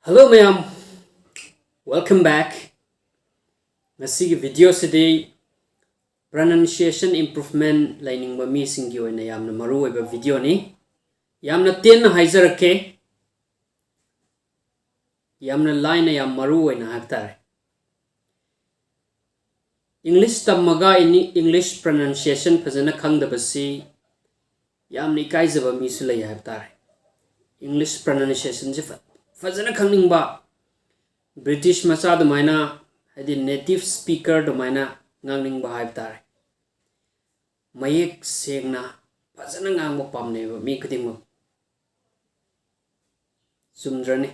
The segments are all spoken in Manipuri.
Hello ma'am, welcome back. Ngasi video today pronunciation improvement lining ba mi singi oina yamna maru oiba video ni yamna ten haijarake yamna line yam maru oina haktar English tamaga ini English pronunciation phajana khangdabasi yamni kaijaba mi su lay haktar English pronunciation je fazana khangning ba British macha dumaina hadi native speaker dumaina ngangning ba haib tare mayek sengna fazana ngang mo pamne ba mi khuding mo sumdrane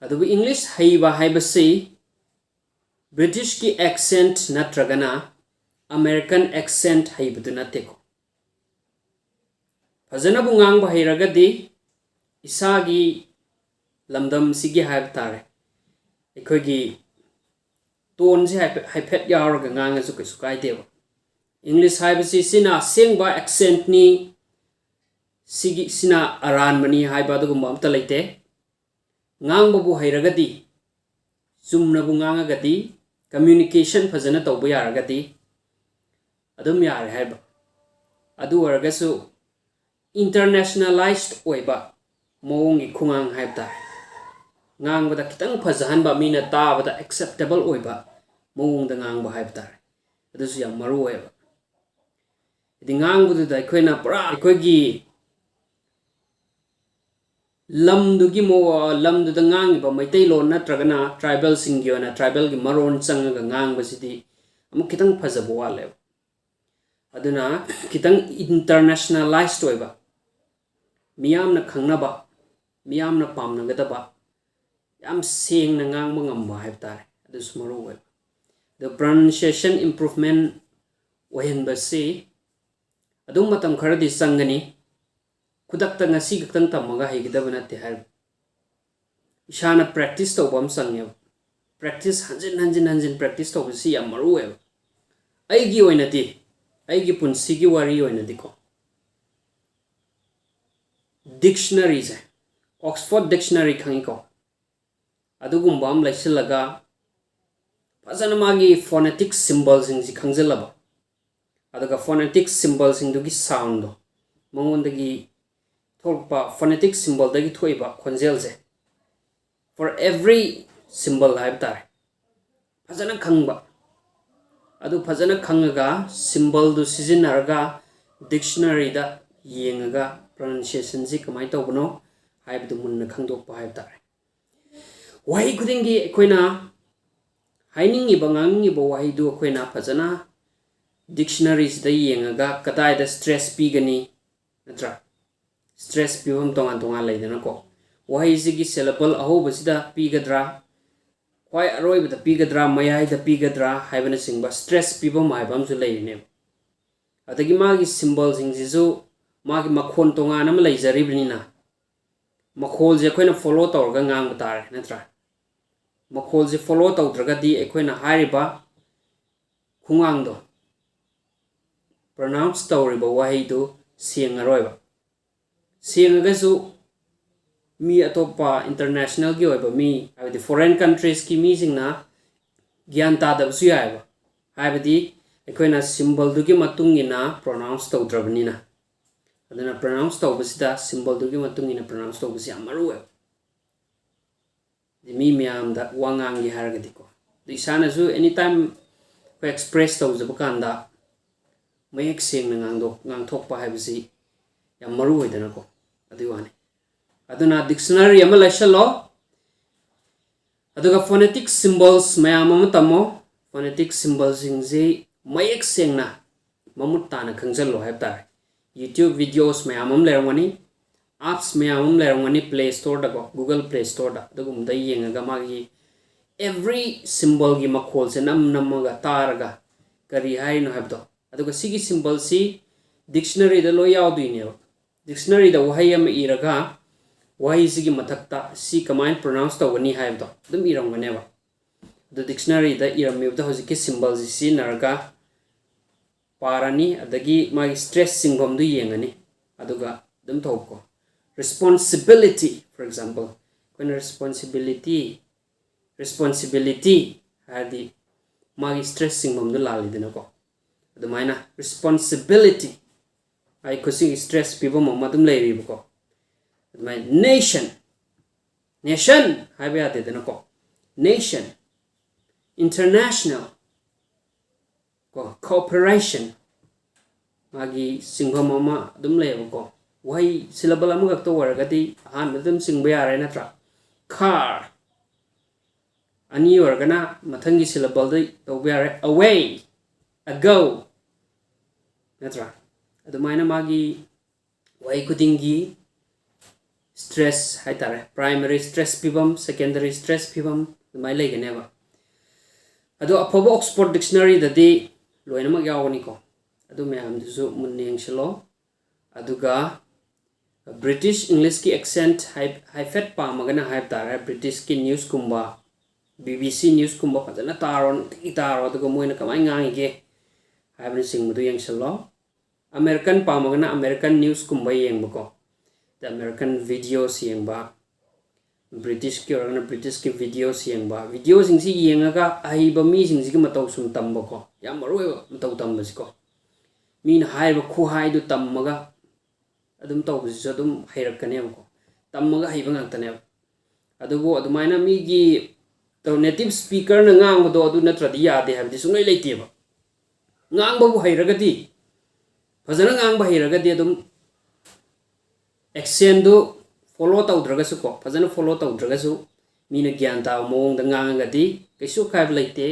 adu English haiba haibasi British ki accent natragana American accent haibdu nateko fazana bu ngang ba hairagadi isagi lamdam sigi haib tare ekogi ton se haipet yauraga nganga su kesu kaideba English haibasi sina sengba accent ni sigi sina aran mani haiba dugum amta laite ngangba bu hairagadi sumna bu ngangagadi communication fazana tawbu yaragadi adum yare haiba adu waragasu internationalized oiba moongi khungang haib tare ngang bada kitang phajahan ba mina ta bada acceptable oiba mong da ngang ba haib tare adusu yam maru oiba idi ngang budu da koina pura koigi lamdu gi mo lamdu da ngang ba maitai lon natragana tribal singyona tribal gi maron changaga ngang ba sidi amu kitang phajabo wale aduna kitang internationalized oiba miyamna khangnaba miyamna pamnagadaba yam seng na ngang mangamba haib tare adus maru oiba the pronunciation improvement ohen basi adum matam kharadi sangani kudakta ngasi gaktang tamaga haigidaba nate haib ishana practice to bam sangya practice hanjin practice to basi yam maru oiba aigi oinati aigi punsigi wari oinati ko dictionary se Oxford dictionary khangi ko adugumba am laisilaga fazana magi phonetic symbols ing ji khangjalaba aduga phonetic symbols ing dugi sound mongondagi thokpa phonetic symbol dagi thoiba khonjel je for every symbol haib tar fazana khangba adu fazana khangaga symbol du sijinaraga dictionary da yengaga pronunciation ji kamai tawbno haibdu munna khangdokpa haib tar wahi kudingi koina hainingi bangangi bo wahi du koina fazana dictionaries da yengaga katai da stress pigani natra stress pibam tonga laidana ko wahi sigi syllable aho basida pigadra kwai aroi bada pigadra mayai da pigadra haibana singba stress pibam haibam su laine adagi magi symbols ingjisu magi makhon tonga nam laijaribnina makhol je koina follow tawrga ngang batare natra makhol je follow tawdragadi ekoina hariba khungang do pronounce tawriba wahi do sengaroiba sengagasu mi atopa international gi oiba mi abdi foreign countries ki mi singna gyan ta da su yaiba haibadi ekoina symbol du gi matungina pronounce tawdrabnina aduna pronounce tawbasida symbol du gi matungina pronounce tawbasi amaru the me miam da wangang gi haragadi ko the isana zu anytime ko express to zabukanda mayek seng na ngang thokpa haibasi yam maru hoidana ko adiwani aduna dictionary ama laishalo aduga phonetic symbols mayam ama tamo phonetic symbols ingji mayek seng na mamut tana khangjalo haibtar YouTube videos mayam am lerangani apps mayam lerangani Play Store da ko Google Play Store da dugum da yengaga magi every symbol gi makhol se namaga taraga kari haino habdo aduga sigi symbol si dictionary da lo yawduine dictionary da wahi am iraga wahi sigi mathakta si command pronounce tawani habdo dum irangane ba the dictionary da iramibda hojiki symbols si narga parani adagi magi stress singbom du yengani aduga dum thokko responsibility for example ꯑꯩꯈꯣꯏꯅ responsibility ꯍꯥꯏꯔꯗꯤ ꯃꯥꯒꯤ ꯁ꯭ꯇ꯭ꯔꯦꯁ ꯁꯤꯡꯐꯝꯗꯣ ꯂꯥꯜꯂꯤꯗꯅꯀꯣ ꯑꯗꯨꯃꯥꯏꯅ responsibility ꯑꯩ ꯈꯨꯁꯤꯒꯤ ꯁ꯭ꯇ꯭ꯔꯦꯁ ꯄꯤꯐꯝ ꯑꯃ ꯑꯗꯨꯝ ꯂꯩꯔꯤꯕꯀꯣ ꯑꯗꯨꯃꯥꯏꯅ nation ꯍꯥꯏꯕ ꯌꯥꯗꯦꯗꯅꯀꯣ nation international cooperation ꯃꯥꯒꯤ ꯁꯤꯡꯐꯝ ꯑꯃ ꯑꯗꯨꯝ ꯂꯩꯌꯦꯕꯀꯣ ꯋꯥꯍꯩ ꯁꯤꯂꯦꯕꯜ ꯑꯃꯈꯛꯇ ꯑꯣꯏꯔꯒꯗꯤ ꯑꯍꯥꯟꯕꯗ ꯑꯗꯨꯝ ꯁꯤꯡꯕ ꯌꯥꯔꯦ ꯅꯠꯇ꯭ꯔꯥ car ꯑꯅꯤ ꯑꯣꯏꯔꯒꯅ ꯃꯊꯪꯒꯤ ꯁꯤꯂꯦꯕꯜꯗ ꯇꯧꯕ ꯌꯥꯔꯦ away ago ꯅꯠꯇ꯭ꯔꯥ ꯑꯗꯨꯃꯥꯏꯅ ꯃꯥꯒꯤ ꯋꯥꯍꯩ ꯈꯨꯗꯤꯡꯒꯤ ꯁ꯭ꯇ꯭ꯔꯦꯁ ꯍꯥꯏꯇꯥꯔꯦ ꯄ꯭ꯔꯥꯏꯃꯔꯤ ꯁ꯭ꯇ꯭ꯔꯦꯁ ꯄꯤꯐꯝ ꯁꯦꯀꯦꯟꯗꯔꯤ ꯁ꯭ꯇ꯭ꯔꯦꯁ ꯄꯤꯐꯝ ꯑꯗꯨꯃꯥꯏꯅ ꯂꯩꯒꯅꯦꯕ ꯑꯗꯣ ꯑꯐꯕ ꯑꯣꯛꯁꯐꯣꯔꯗ ꯗꯤꯛꯁꯅꯔꯤꯗꯗꯤ ꯂꯣꯏꯅꯃꯛ ꯌꯥꯎꯒꯅꯤꯀꯣ ꯑꯗꯨ ꯃꯌꯥꯝꯗꯨꯁꯨ ꯃꯨꯟꯅ ꯌꯦꯡꯁꯤꯜꯂꯣ ꯑꯗꯨꯒ ꯕ꯭ꯔꯤꯇꯤꯁ ꯏꯪꯂꯤꯁꯀꯤ ꯑꯦꯛꯁꯦꯟꯠ ꯍꯥꯏꯐꯦꯠ ꯄꯥꯝꯃꯒꯅ ꯍꯥꯏꯕ ꯇꯥꯔꯦ ꯕ꯭ꯔꯤꯇꯤꯁꯀꯤ ꯅ꯭ꯌꯨꯁꯀꯨꯝꯕ BBC ꯅ꯭ꯌꯨꯁꯀꯨꯝꯕ ꯐꯖꯅ ꯇꯥꯔꯣ ꯅꯨꯡꯇꯤꯒꯤ ꯇꯥꯔꯣ ꯑꯗꯨꯒ ꯃꯣꯏꯅ ꯀꯃꯥꯏꯅ ꯉꯥꯡꯉꯤꯒꯦ ꯍꯥꯏꯕꯅꯆꯤꯡꯕꯗꯨ ꯌꯦꯡꯁꯤꯜꯂꯣ ꯑꯃꯦꯔꯤꯀꯟ ꯄꯥꯝꯃꯒꯅ ꯑꯃꯦꯔꯤꯀꯟ ꯅ꯭ꯌꯨꯁꯀꯨꯝꯕ ꯌꯦꯡꯕꯀꯣ ꯑꯃꯦꯔꯤꯀꯟ ꯚꯤꯗꯤꯑꯣꯁ ꯌꯦꯡꯕ ꯕ꯭ꯔꯤꯇꯤꯁꯀꯤ ꯑꯣꯏꯔꯒꯅ ꯕ꯭ꯔꯤꯇꯤꯁꯀꯤ ꯚꯤꯗꯤꯑꯣꯁ ꯌꯦꯡꯕ ꯚꯤꯗꯤꯑꯣꯁꯤꯡꯁꯤ ꯌꯦꯡꯉꯒ ꯑꯍꯩꯕ ꯃꯤꯁꯤꯡꯁꯤꯒꯤ ꯃꯇꯧ ꯁꯨꯝ ꯇꯝꯕꯀꯣ ꯌꯥꯝ ꯃꯔꯨꯑꯣꯏꯕ ꯃꯇꯧ ꯇꯝꯕꯁꯤꯀꯣ ꯃꯤꯅ ꯍꯥꯏꯔꯤꯕ ꯈꯨꯍꯥꯏꯗꯨ ꯇꯝꯃꯒ ꯑꯗꯨꯝ ꯇꯧꯕꯁꯤꯁꯨ ꯑꯗꯨꯝ ꯍꯩꯔꯛꯀꯅꯦꯕꯀꯣ ꯇꯝꯃꯒ ꯍꯩꯕ ꯉꯥꯛꯇꯅꯦꯕ ꯑꯗꯨꯕꯨ ꯑꯗꯨꯃꯥꯏꯅ ꯃꯤꯒꯤ ꯅꯦꯇꯤꯚ ꯁ꯭ꯄꯤꯀꯔꯅ ꯉꯥꯡꯕꯗꯣ ꯑꯗꯨ ꯅꯠꯇ꯭ꯔꯗꯤ ꯌꯥꯗꯦ ꯍꯥꯏꯕꯗꯤ ꯁꯨꯡꯂꯩ ꯂꯩꯇꯦꯕ ꯉꯥꯡꯕꯕꯨ ꯍꯩꯔꯒꯗꯤ ꯐꯖꯅ ꯉꯥꯡꯕ ꯍꯩꯔꯒꯗꯤ ꯑꯗꯨꯝ ꯑꯦꯛꯁꯦꯟꯗꯨ ꯐꯣꯂꯣ ꯇꯧꯗ꯭ꯔꯒꯁꯨꯀꯣ ꯐꯖꯅ ꯐꯣꯂꯣ ꯇꯧꯗ꯭ꯔꯒꯁꯨ ꯃꯤꯅ ꯒ꯭ꯌꯥꯟ ꯇꯥꯕ ꯃꯑꯣꯡꯗ ꯉꯥꯡꯉꯒꯗꯤ ꯀꯩꯁꯨ ꯑꯀꯥꯏꯕ ꯂꯩꯇꯦ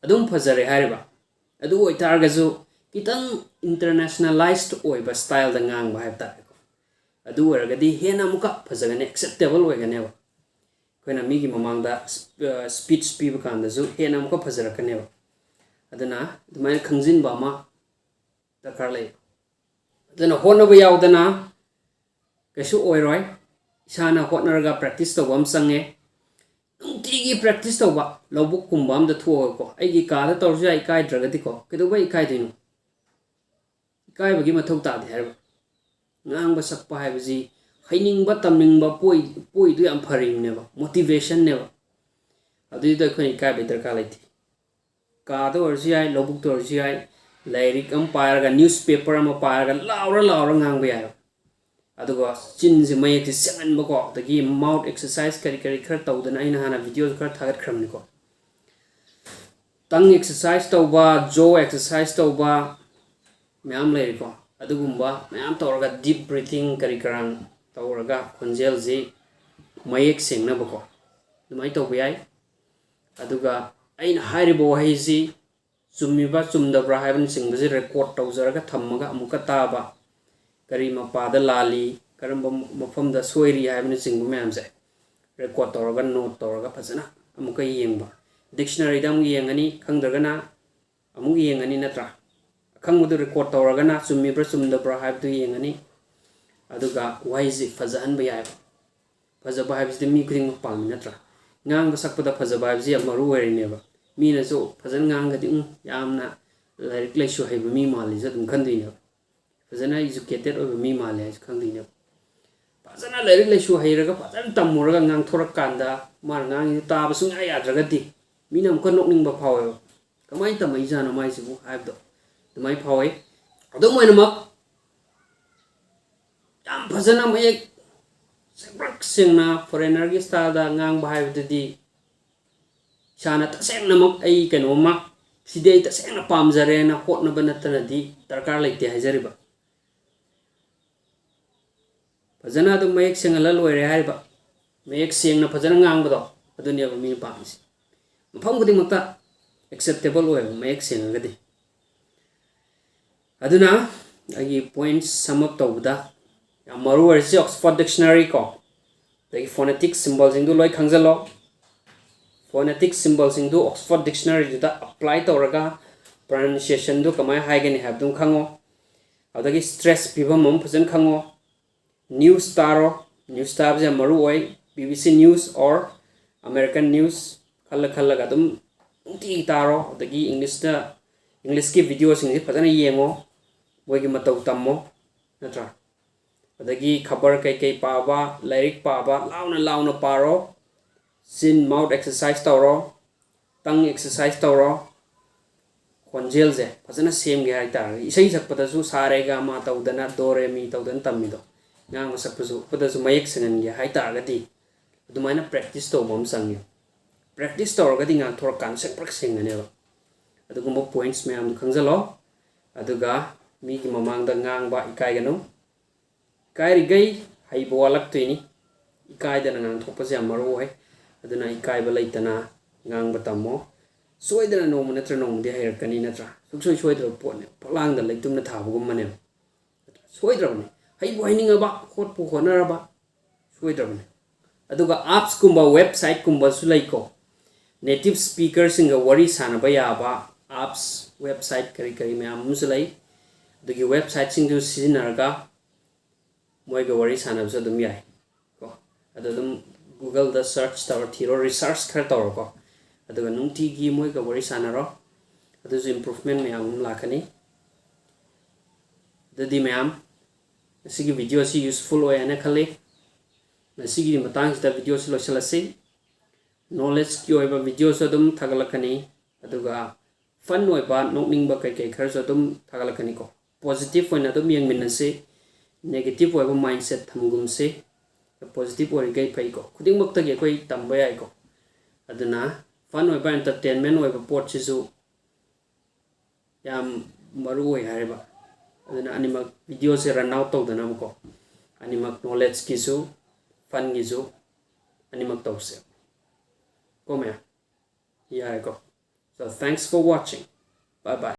ꯑꯗꯨꯝ ꯐꯖꯔꯦ ꯍꯥꯏꯔꯤꯕ ꯑꯗꯨ ꯑꯣꯏꯇꯥꯔꯒꯁꯨ खितंग इंटरनेशनलाइज्ड ओइबा स्टाइल दा ngang ba हाइब तारे अदु ओरगदी हेना मुका फजगने एक्सेप्टेबल ओइगनेबा कोइना मीगी ममांगदा स्पीच पीबा कांदसु हेना मुका फजरकनेबा अदना दुमाय खंजिनबा मा दरकार लै अदना होनबा यावदना कैसु ओइरोय इसाना होटनरगा प्रैक्टिस तौबम संगे नुंतिगी प्रैक्टिस तौबा लौबुक कुंबाम द थोगको आइगी कादा तौरजु आइ काइद्रगदी को केदोबा इकाइ दिनु इकाइ बगी मथौ तादे हरबा ngang ba sakpa haibji haining ba tamning ba poi du yam pharing ne ba motivation ne ba adu da khoi ka be darka laiti ka do orji ai lobuk to orji ai lyric am pair ga newspaper am pair ga laura ngang ba ya adu go chin ji mai ti sengan ba ko da gi mouth exercise kari khar taw da na ina hana video khar thagat khram ni ko tang exercise taw ba jaw exercise taw ba myam lai ko adugumba mayam tawraga deep breathing kari karan tawraga khonjel ji mayek sengna bako dumai tawbe ai aduga aina hairibo haisi chummiba chumdabra haibin singbaji record tawjaraga thammaga amuka taba kari mapada lali karamba mafamda soiri haibin singbu mayam se record tawraga note tawraga phajana amuka yengba dictionary dam yengani khangdragana amu yengani natra खंगदु रिकॉर्ड तौरगना चुम्मीब्रा चुमदब्रा हाइबदु येंगनी अदुगा वाइजि फजहन बयाय फजबा हाइबसि मी खुदिंग पामी नत्रा ngang ba sakpada फजबा हाइबसि अमरु वेरिनेबा मीनसु फजन ngang यामना लाइक लेसु हाइब मी माली जदुम खंदिने फजना एजुकेटेड ओबे मी माले हाइस खंदिने फजना लाइक लेसु हाइरगा फजन तमुरगा ngang थोरक कांदा मार ngang ताब सुंगा याद्रगति मीनम क नोकनिंग बा फावे कमाई तमई जानो माइसिबु हाइबदो तुम्हारी फावे अदो मोइनमक याम फजना मयक सेब्रक सिंगना फॉरेनर की स्टाइल दा ngang बाहायबदि साना तसेंगनमक आई कनोमा सिदे तसेंगना पामजरे ना होटनबा नतनदि दरकार लेते हाइजरिबा फजना दो मयक सिंगला लोइरे हाइबा मयक सिंगना फजना ngangbदो अदुनियाबा मी पामिसि मफम गुदिमक्ता एक्सेप्टेबल ओय मयक सिंगगदि अदुना आगी पॉइंट्स सम अप तौबदा या मरु वर्सी ऑक्सफोर्ड डिक्शनरी को दगी फोनेटिक सिंबल सिंदु लोय खंगजलो फोनेटिक सिंबल सिंदु ऑक्सफोर्ड डिक्शनरी जुदा अप्लाई तौरगा प्रोनाउंसिएशन दु कमाय हाइगनि हाबदुम खंगो अदगी स्ट्रेस पिबम मम फजन खंगो न्यूज़ स्टार जे मरु ओय BBC न्यूज़ और अमेरिकन न्यूज़ खल्लगा दुम उंती तारो दगी इंग्लिश की वीडियो सिंग फजन येंगो मोगी मतौ तम्मो नत्रा adagi khabar kai paba lyric paba launa paro chin mouth exercise tawro tongue exercise tawro khonjel je phajana sem ge hai tar isai sakpada su sare ga ma tawdana do re mi tawdan tamido ngang ma sakpasu padasu mayek sangan ge hai tar gadi adumaina practice to bom sangyo practice tawra gadi ngang thor kan sak prak sengane ba adugumba points me am khangjalo aduga mi gi mamang da ngang ba ikai gano kai gai hai bo alak tuini ikai da ngang thopase amaro hai aduna ikai ba laitana ngang ba tamo soidana no manatra no de hair kani natra suksoi soidra pone palang da laitumna thabugum mane soidra ne hai bo hininga ba khot pu khonara ba soidra ne aduga apps kumba website kumba sulaiko native speaker singa wari sanaba yaba apps website kari me amusulai adugi website singdu sizinarga moiga wari sanabsa dum yai ko adum google da search tawar thiro research khar tawar ko aduga nungti gi moiga wari sanaro aduzu improvement me am lakani dadi me am sigi video si useful way ana khale sigi matang sta video si losalasi knowledge ki oiba video so dum thagalakani aduga fun oiba nokning ba kai khar so dum thagalakani ko positive oina dum yang minase negative oiba mindset thamgum se positive ori gai pai ko khuding makta ge koi tamba yai ko aduna fun oiba entertainment oiba pot sisu yam maru oi hariba aduna animak video se run out to dana ko animak knowledge kisu fun gisu animak tawse ko me yeah go so thanks for watching bye bye